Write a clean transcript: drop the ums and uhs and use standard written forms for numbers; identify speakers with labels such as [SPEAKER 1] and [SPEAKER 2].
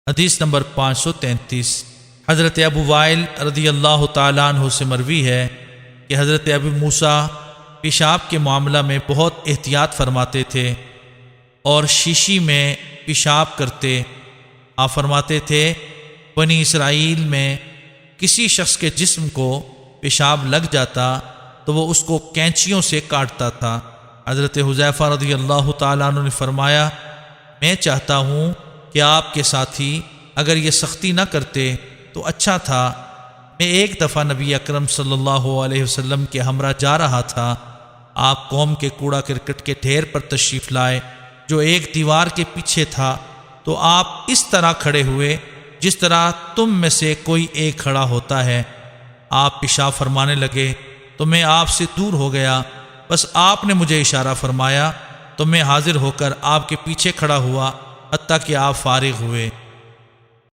[SPEAKER 1] حدیث نمبر 533۔ حضرت ابو وائل رضی اللہ تعالیٰ عنہ سے مروی ہے کہ حضرت ابو موسیٰ پیشاب کے معاملہ میں بہت احتیاط فرماتے تھے اور شیشی میں پیشاب کرتے۔ آپ فرماتے تھے بنی اسرائیل میں کسی شخص کے جسم کو پیشاب لگ جاتا تو وہ اس کو کینچیوں سے کاٹتا تھا۔ حضرت حذیفہ رضی اللہ تعالیٰ عنہ نے فرمایا میں چاہتا ہوں کہ آپ کے ساتھی اگر یہ سختی نہ کرتے تو اچھا تھا۔ میں ایک دفعہ نبی اکرم صلی اللہ علیہ وسلم کے ہمراہ جا رہا تھا۔ آپ قوم کے کوڑا کرکٹ کے ڈھیر پر تشریف لائے جو ایک دیوار کے پیچھے تھا، تو آپ اس طرح کھڑے ہوئے جس طرح تم میں سے کوئی ایک کھڑا ہوتا ہے۔ آپ پیشاب فرمانے لگے تو میں آپ سے دور ہو گیا، بس آپ نے مجھے اشارہ فرمایا تو میں حاضر ہو کر آپ کے پیچھے کھڑا ہوا حتیٰ کہ آپ فارغ ہوئے۔